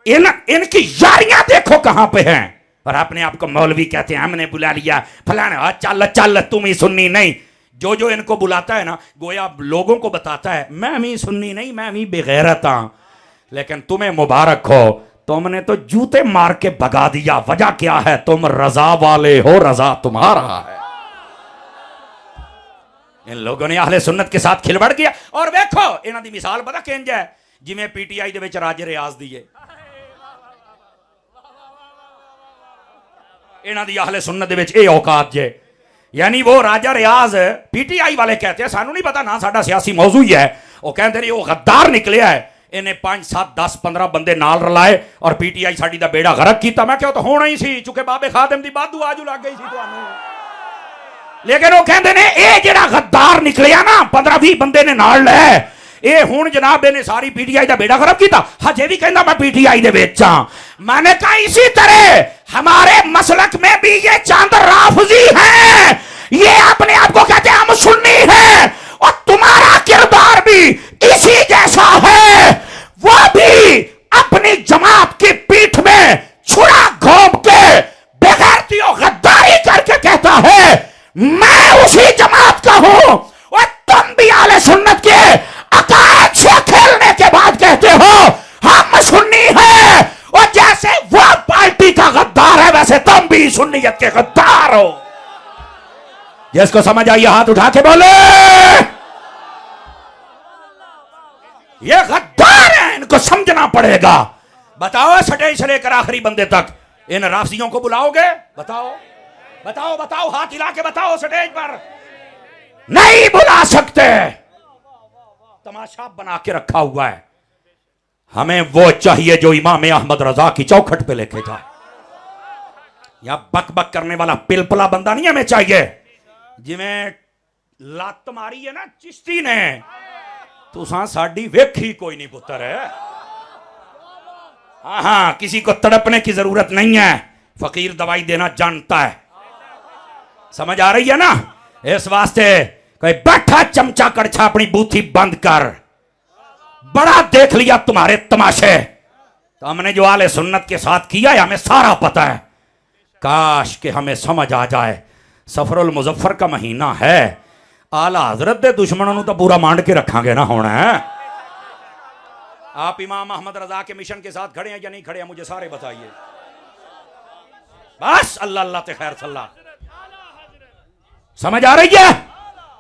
A: इनकी यारियां देखो कहां पे हैं, और अपने आप को मौलवी कहते हैं, हमने बुला लिया फलाना, चल चल तुम ही सुन्नी नहीं। जो जो इनको बुलाता है ना, गोया लोगों को बताता है मैं भी सुन्नी नहीं, मैं भी बेगैरत हूं। लेकिन तुम्हें मुबारक हो, तुमने तो जूते मार के भगा दिया। वजह क्या है? तुम रजा वाले हो, रजा तुम्हारा है। इन लोगों ने अहले सुन्नत के साथ खिलवाड़ किया। और देखो इन्हां दी मिसाल पता किंज है, जिवें पीटीआई दे विच राजे रियाज दी है, इन्हां दी अहले सुन्नत दे विच ये औकात जे। यानी वो राजा रियाज पीटीआई वाले कहते हैं सानू नहीं पता ना, साडा सियासी मौजू ही है। वो कहते हैं वो गद्दार निकलिया है, इन्हें 5 7 10 15 बंदे नाल रलाए और पीटीआई साडी दा बेड़ा गरक कीता। मैं क्या तो होना ही सी, चूंकि बाबे खादिम दी बादू आजू लग गई सी तुहानू। लेकिन वो कहते ने ये जेड़ा गद्दार निकलिया ना, 15 20 बंदे ने नाल ले, ये हुण जनाब ने सारी पीटीआई दा बेड़ा खराब किया। हजे भी कहना मैं पीटीआई दे विच हां। मैंने कहा इसी तरह हमारे मसलक में भी ये चंद राफजी हैं, ये अपने आप को कहते हैं हम सुन्नी हैं, और तुम्हारा किरदार भी इसी जैसा है। वो भी अपनी जमात की पीठ में छुरा घोंप के बेगैरती और गद्दारी करके कहता है मैं उसी जमात का हूं, और तुम भी आले सुन्नत के अकायद से खेलने के बाद कहते हो हम सुन्नी हैं, और जैसे वो पार्टी का गद्दार है वैसे तुम भी सुन्नियत के गद्दार हो। जिसको समझ आई हाथ उठा के बोले ये गद्दार है, इनको समझना पड़ेगा। बताओ स्टेज से लेकर आखिरी बंदे तक इन राफजियों को बुलाओगे? बताओ बताओ बताओ, हाथ हिला के बताओ। स्टेज पर नहीं बुला सकते, तमाशा बना के रखा हुआ है। हमें वो चाहिए जो इमाम अहमद रजा की चौखट पे लेके जाए। या बक बक करने वाला पिलपला बंदा नहीं हमें चाहिए। जिवें लत मारी है ना चिश्ती ने, तुसां साडी वेखी कोई नहीं पुत्र है। हाँ, किसी को तड़पने की जरूरत नहीं है, फकीर दवाई देना जानता है। समझ आ रही है ना? इस वास्ते कोई बैठा चमचा कड़छा अपनी बूथी बंद कर, बड़ा देख लिया तुम्हारे तमाशे। तो हमने जो आले सुन्नत के साथ किया है हमें सारा पता है। काश के हमें समझ आ जाए, सफरुल मुजफ्फर का महीना है, आला हजरत दे दुश्मनों तो पूरा मांड के रखांगे ना होना है। आप इमाम अहमद रजा के मिशन के साथ खड़े हैं या नहीं खड़े हैं, मुझे सारे बताइए। बस अल्लाह अल्लाह ते खैर सल्ला। समझ आ रही है?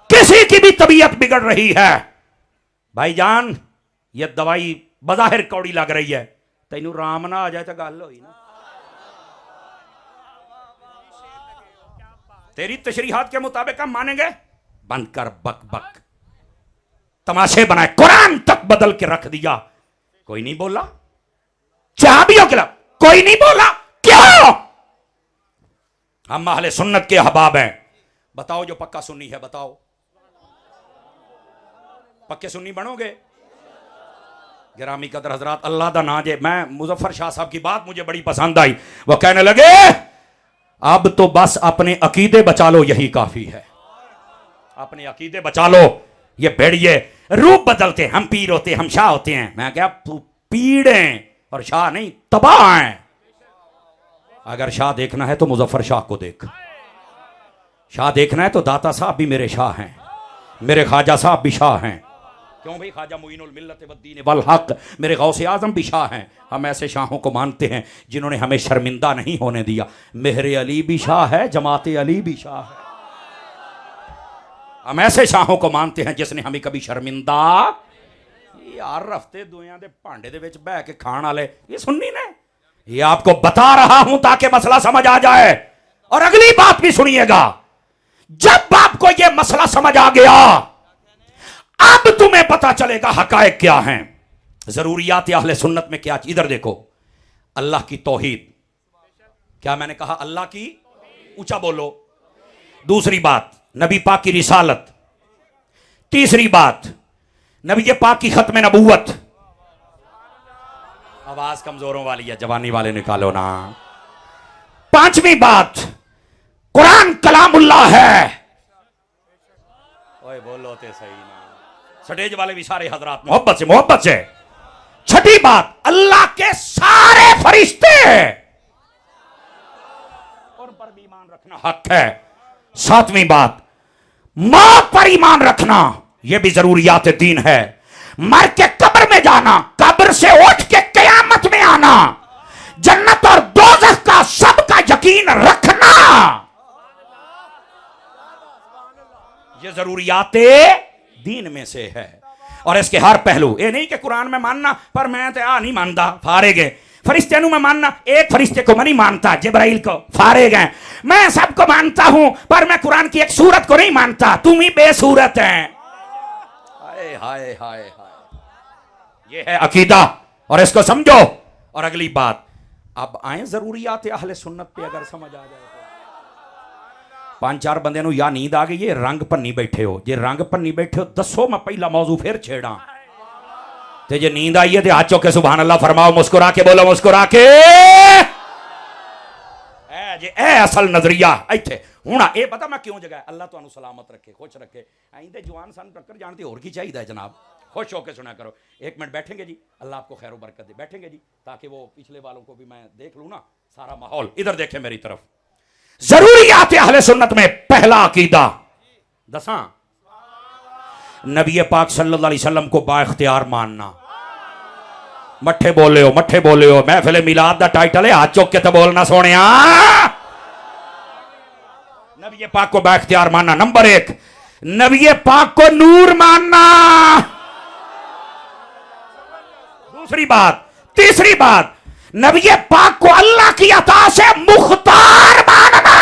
A: किसी की भी तबीयत बिगड़ रही है, भाईजान ये दवाई बजाहिर कौड़ी लग रही है, तेनू राम ना आ जाए तो गल होई ना। तेरी तशरीहात के मुताबिक हम मानेंगे? बंद कर बक बक, तमाशे बनाए, कुरान तक बदल के रख दिया, कोई नहीं बोला। चाबियों के कोई नहीं बोला, क्यों? हम अहले सुन्नत के अहबाब हैं। बताओ जो पक्का सुन्नी है, बताओ पक्के सुन्नी बनोगे? गिरामी कदर हजरात, अल्लाह दा ना जे, मैं मुजफ्फर शाह साहब की बात मुझे बड़ी पसंद आई। वो कहने लगे अब तो बस अपने अकीदे बचा लो, यही काफी है। अपने अकीदे बचा लो। ये भेड़िए रूप बदलते, हम पीर होते, हम शाह होते हैं। मैं क्या पीड़ हैं और शाह नहीं, तबाह हैं। अगर शाह देखना है तो मुजफ्फर शाह को देख, शाह देखना है तो दाता साहब भी मेरे शाह हैं, मेरे ख्वाजा साहब भी शाह हैं। क्यों भाई, ख्वाजा मुईनुल मिल्लत वद्दीन वल हक मेरे गौसे आजम भी शाह हैं। हम ऐसे शाहों को मानते हैं जिन्होंने हमें शर्मिंदा नहीं होने दिया। मेहर अली भी शाह है, जमाते अली भी शाह है। हम ऐसे शाहों को मानते हैं जिसने हमें कभी शर्मिंदा यार हफ्ते दुनिया के भांडे दे विच बह के खाण वाले ये सुन्नी ने। ये आपको बता रहा हूं ताकि मसला समझ आ जाए। और अगली बात भी सुनिएगा, जब आपको यह मसला समझ आ गया अब तुम्हें पता चलेगा हकायक क्या हैं, जरूरियात अहले सुन्नत में क्या। इधर देखो, अल्लाह की तौहीद, क्या मैंने कहा? अल्लाह की, ऊंचा बोलो। दूसरी बात, नबी पाक की रिसालत। तीसरी बात, नबी पाक की खत्म नबूवत। आवाज कमजोरों वाली है, जवानी वाले निकालो ना। पांचवी बात, कुरान कलामुल्लाह है। ओए बोलो ते सही ना, स्टेज वाले भी सारे हजरात मोहब्बत से, मोहब्बत से। छठी बात, अल्लाह के सारे फरिश्ते और पर भी ईमान रखना हक है। सातवीं बात, मौत पर ईमान रखना, यह भी जरूरियात दीन है। मर के कब्र में जाना, कब्र से उठ के कयामत में आना, जन्नत और दोज़ख का सबका यकीन रखना, यह जरूरियात दीन में से है। और इसके हर पहलू, ये नहीं कि कुरान में मानना पर मैं तो आ नहीं मानता, फारे गए। फरिश्ते में मानना, एक फरिश्ते को मैं नहीं मानता, जिब्राइल को, फारे गए। मैं सबको मानता हूं पर मैं कुरान की एक सूरत को नहीं मानता, तुम ही बेसूरत हैं। हाय हाय हाय हाय, ये है अकीदा और इसको समझो। और अगली बात, अब आए जरूरियात अहले सुन्नत पे, अगर समझ आ जाए तो। पांच चार बंदे नु या नींद आ गई है, रंग भन्नी बैठे हो। जे रंग भन्नी बैठे हो दसो, मैं पहला मौजू फिर छेड़ा। ते जे नींद आई है तो हाथ चौके सुभान अल्लाह फरमाओ, मुस्कुरा के बोलो, मुस्कुरा के। जे ए असल नजरिया इत्थे हुणा, ए पता मैं क्यों जगह, अल्लाह तुहानू सलामत रखे, खुश रखे। आइंदे जवान सन टक्कर जानते और की चाहिए जनाब, खुश होकर सुना करो। एक मिनट बैठेंगे जी, अल्लाह आपको खैर बरकत दे, बैठेंगे जी, ताकि वो पिछले वालों को भी मैं देख लूं ना सारा माहौल। इधर देखें मेरी तरफ। जरूरियात अहले सुन्नत में पहला अकीदा, दसा नबी पाक सल्लल्लाहु अलैहि वसल्लम को बाइख्तियार मानना। मट्ठे बोले हो, मट्ठे बोले हो, महफिल मिलाद दा टाइटल है, हाथ चौक के तो बोलना सोनिया। नबी पाक को बाइख्तियार मानना। नंबर एक, नबी पाक को नूर मानना। दूसरी बात, तीसरी बात, नबी पाक को अल्लाह की अता से मुख्तार मानना।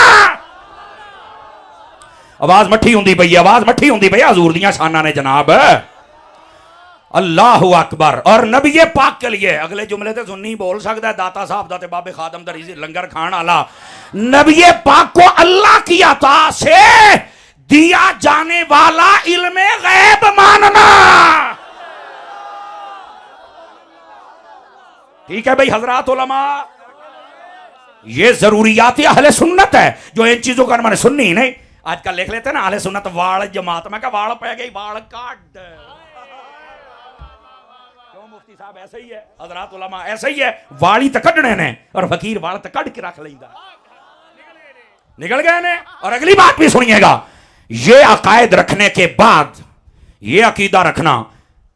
A: आवाज मठी हुंदी पई, आवाज मठी हुंदी पई हजूर दियां शाना ने जनाब। अल्लाहु अकबर। और नबी पाक के लिए अगले जुमले ते सुन्नी बोल सकता है, दाता साहब दा ते बाबे खादम दा रिज़ लंगर खान वाला। नबी पाक को अल्लाह की अता से दिया जाने वाला इल्मे गैब मानना। ठीक है भाई हजरात उलमा, ये जरूरियात अहले सुन्नत है। जो इन चीजों का मैंने सुननी ही नहीं। आजकल लिख लेते हैं ना अहले सुन्नत वाल जमात, मैं कहा वाल पै गई, वाल काट। क्यों मुफ्ती साहब ऐसे ही है, हजरात उलमा ऐसे ही है, वाली तो कढ़ने ने और फकीर वाल तो कढ़ के रख लेंदा, निकल गए ने। और अगली बात भी सुनिएगा, ये अकायद रखने के बाद ये अकीदा रखना,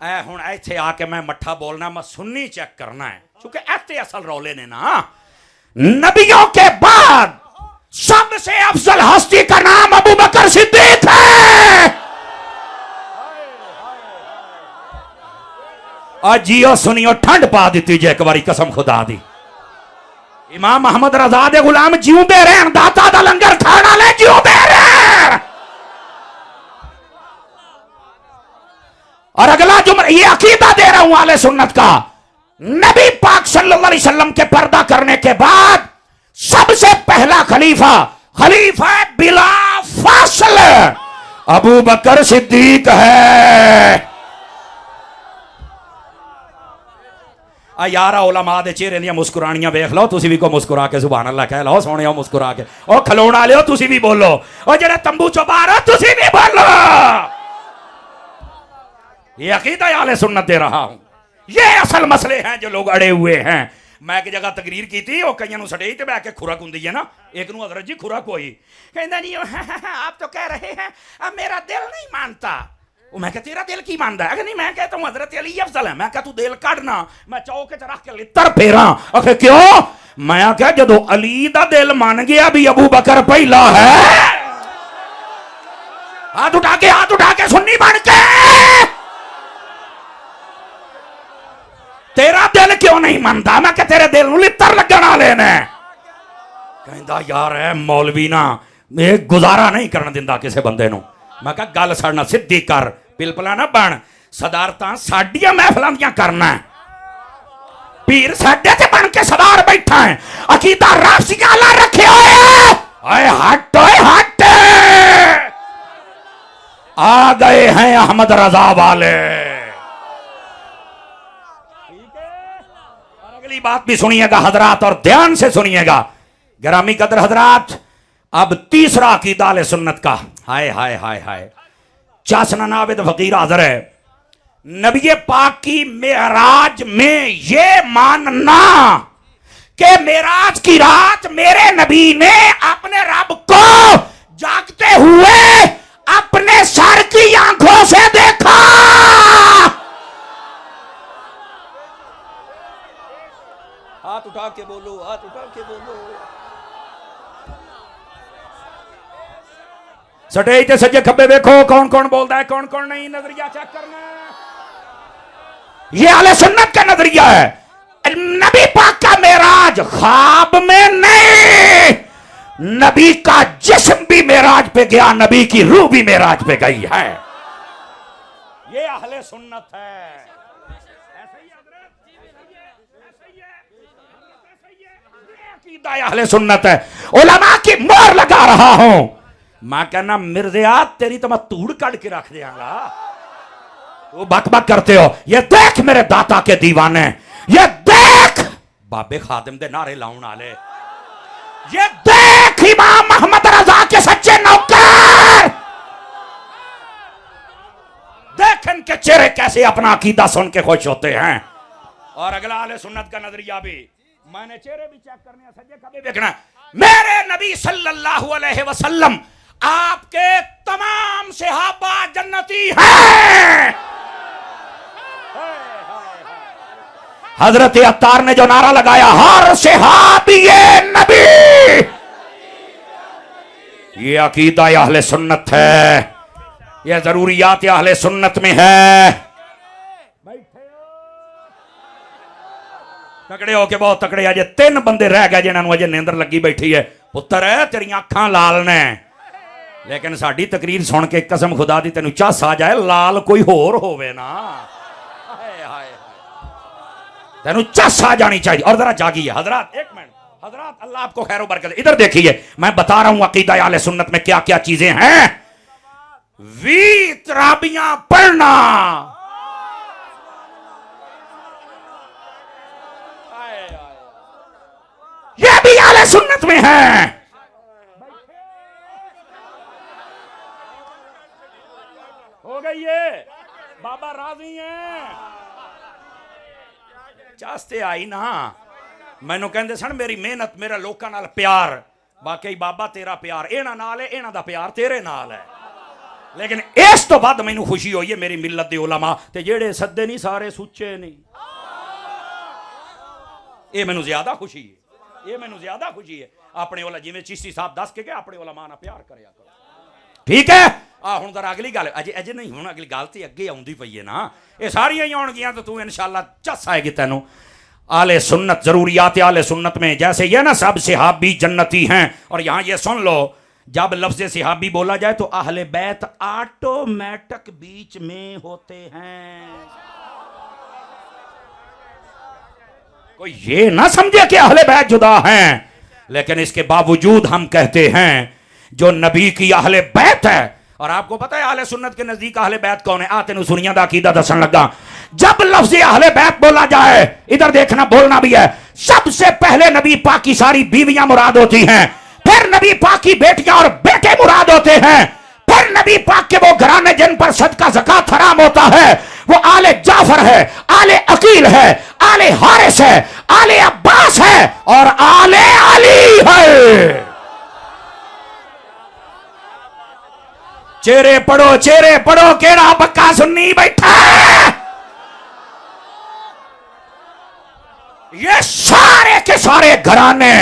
A: ऐ हुण इत्थे आके मैं मट्ठा बोलना, मैं सुन्नी चेक करना है, क्योंकि ऐसे असल रौले ने ना। नबियों के बाद सबसे अफजल हस्ती का नाम अबू बकर सिद्दीक है। और जियो सुनियो ठंड पा दी जे एक बारी कसम खुदा दी। इमाम अहमद रजा दे गुलाम जिउंदे रहन, दाता दा लंगर खाना ले जिउंदे रहन। और अगला जुमला ये अकीदा दे रहा हूं आले सुन्नत का, नबी पाक सल्लल्लाहु अलैहि वसल्लम के पर्दा करने के बाद सबसे पहला खलीफा, खलीफा बिला फासल अबू बकर सिद्दीक है। आ यारा उलमा दे चेहरे दी मुस्कुरानियां वेख लो, तुसी भी को मुस्कुरा के सुभान अल्लाह कह लो, सोने मुस्कुरा के। ओ खलोना लियो तुसी भी बोलो, और जेड़े तंबू चो बाहर हो तुसी भी बोलो। ये अकीदा आले सुन्नत दे रहा हूं। ये असल मसले हैं जो लोग अड़े हुए हैं। मैं एक जगह तकरीर की थी, वो कईयों स्टेज पे बैठ के खुराक होंगी है ना, एक नूं हजरत जी खुराक हुई, कहता नहीं आप तो कह रहे हैं अब मेरा दिल नहीं मानता। वो मैं तेरा दिल की मानता है? नहीं मैं कहता हूँ हजरत अली अफजल है। मैं तू दिल काटना, मैं चौक च रख के लितर फेरा। आखे क्यों? मैं क्या जो अली दा दिल मान गया भी अबू बकर पहला है, हाथ उठा के सुन्नी बन के, तेरा दिल क्यों नहीं मानता? मैं क्या तेरे दिल नूं लितर लगन वाले ने? कहंदा यार है मौलवी ना ये गुजारा नहीं करन दिंदा किसी बंदे नूं। मैं कहा गल साडा सिद्धी कर, पिलपला ना बन, सदारतां साडियां महफिलां दियां करना है, पीर साडे ते बन के सदार बैठा है, अकीदा रासियां ला रखे होए। ओए हट, ओए हट, आ गए हैं अहमद रजा वाले। अगली बात भी सुनिएगा हजरात, और ध्यान से सुनिएगा गिरामी कदर हजरात। अब तीसरा अकीदा अहले सुन्नत का, हाय हाय हाय हाय, चासना नाविद फकीर हाजिर है। नबी पाक की मेराज में ये मानना कि मेराज की रात मेरे नबी ने अपने रब को जागते हुए अपने सर की आंखों से देखा। हाथ उठा के बोलो, हाथ उठा के बोलो। स्टेज ते सज्जे खब्बे देखो कौन कौन बोलता है, कौन कौन नहीं, नजरिया चेक करना। ये अहले सुन्नत का नजरिया है। नबी पाक का मेराज ख्वाब में नहीं, नबी का जिस्म भी मेराज पे गया, नबी की रूह भी मेराज पे गई है। ये अहले सुन्नत है। अहले सुन्नत है, उलमा की मोहर लगा रहा हूं। मैं कहना मिर्जिया तेरी तो मैं तूड़ कट के रख दियांगा, वो बक बक करते हो। ये देख मेरे दाता के दीवाने, ये देख बाबे खादिम दे नारे लाउन वाले, ये देख इमाम मोहम्मद रजा के सच्चे नौकर, देख इनके चेहरे कैसे अपना अकीदा सुन के खुश होते हैं। और अगला अहले सुन्नत का नजरिया भी मैंने चेहरे भी चेक करने, सज्जे कभी देखना। मेरे नबी सल्लल्लाहु अलैहि वसल्लम आपके तमाम सहाबा जन्नती हैं। हजरत अत्तार ने जो नारा लगाया, हर सहाबी नबी, ये अकीदा अहले सुन्नत है, ये जरूरियात अहले सुन्नत में है। तकड़े होके बहुत तकड़े, अजे 3 बंदे रह गए जिन्होंने अजे नींदर लगी बैठी है। पुत्र है तेरी अखां लाल ने, लेकिन साडी तकरीर सुन के कसम खुदा दी तेन चस आ जाए लाल कोई होर होवे ना, तेन चस आ जानी चाहिए। और जरा जागिए हजरात, एक मिनट हजरात, अल्लाह आपको खैर बरकत। इधर देखिए मैं बता रहा हूं अकीदा अहले सुन्नत में क्या क्या चीजें हैं। वीतराबियां पढ़ना, यह भी अहले सुन्नत में है। हो गई है, बाबा राजी हैं, चास्ते आई ना। मैनू कहंदे सन मेरी मेहनत, मेरा लोकां नाल प्यार, वाकई बाबा तेरा प्यार इन्हां नाल है, इन्हां दा प्यार तेरे नाल है। लेकिन इस तो बाद मैनू खुशी हुई है मेरी मिलत दे उलमा ते जेड़े सद्दे नहीं सारे सुच्चे नहीं। ये मैनू ज्यादा खुशी है, ये मैनू ज्यादा खुशी है। अपने वाला जिवें चिश्ती साहब दस के गए, अपने वाला मां नाल प्यार करया करो, ठीक है। हुण जरा अगली गल, अजे अजे नहीं हुण अगली गल ते अगे आउंदी पई है ना, ये सारियां ही आउणगियां तो तू इंशाअल्लाह चस आएगी तैनू। आले सुन्नत, जरूरियात आले सुन्नत में जैसे ये ना सब सहाबी जन्नती हैं, और यहां ये सुन लो जब लफ्ज सहाबी बोला जाए तो अहले बैत ऑटोमेटिक बीच में होते हैं। कोई ये ना समझे कि अहले बैत जुदा हैं, लेकिन इसके बावजूद हम कहते हैं जो नबी की अहले बैत है। और आपको पता है अहले सुन्नत के नजदीक अहले बैत कौन है? आते सुनिया दा अकीदा दसन लगा। जब लफ्ज़ अहले बैत बोला जाए, इधर देखना बोलना भी है, सबसे पहले नबी पाक की सारी बीवियां मुराद होती हैं, फिर नबी पाक की बेटियां और बेटे मुराद होते हैं, फिर नबी पाक के वो घराने जिन पर सदका ज़कात हराम होता है वो आले जाफर है, आले अकील है, आले हारिस है, आले अब्बास अब्बास है और आले अली है। चेहरे पढ़ो केड़ा बक्का सुन्नी बैठा है। ये सारे के सारे घराने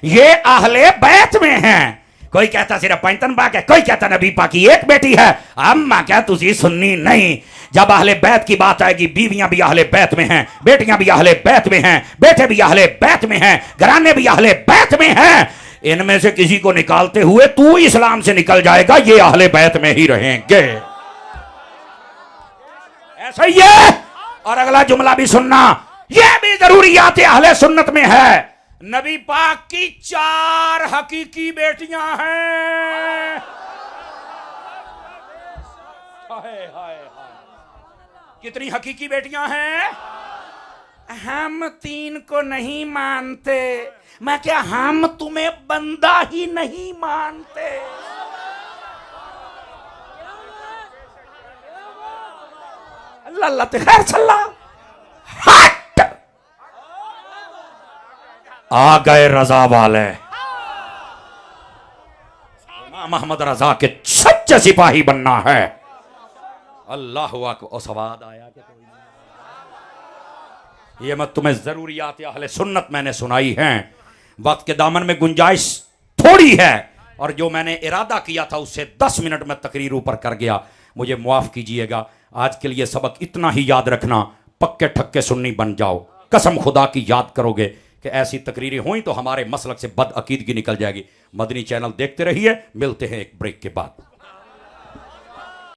A: ये अहले बैत में हैं। कोई कहता सिर्फ पैंतन पाक है, कोई कहता नबी पाक की एक बेटी है। अम्मा क्या तुझी सुन्नी नहीं। जब अहले बैत की बात आएगी, बीवियां भी अहले बैत में हैं, बेटियां भी अहले बैत में हैं, बेटे भी अहले बैत में हैं, घराने भी अहले बैत में हैं। इनमें से किसी को निकालते हुए तू इस्लाम से निकल जाएगा, ये अहले बैत में ही रहेंगे। ऐसा ही है। और अगला जुमला भी सुनना, यह भी जरूरियात अहले सुन्नत में है। नबी पाक की 4 हकीकी बेटियां हैं। हाय हाय हाय। कितनी हकीकी बेटियां हैं? हम 3 को नहीं मानते। मैं क्या हम तुम्हें बंदा ही नहीं मानते? अल्लाह अल्लाह ते खैर सल्ला। हट आ गए रजा वाले। मोहम्मद रजा के सच्चे सिपाही बनना है। अल्लाह अकबर। सवाद आया कि ये मत तुम्हें जरूरियात अहले सुन्नत मैंने सुनाई हैं। वक्त के दामन में गुंजाइश थोड़ी है और जो मैंने इरादा किया था उससे 10 मिनट में तकरीर ऊपर कर गया, मुझे मुआफ कीजिएगा। आज के लिए सबक इतना ही याद रखना, पक्के ठक्के सुन्नी बन जाओ। कसम खुदा की याद करोगे कि ऐसी तकरीरें हुई तो हमारे मसलक से बदअकीदगी निकल जाएगी। मदनी चैनल देखते रहिए। मिलते हैं एक ब्रेक के बाद।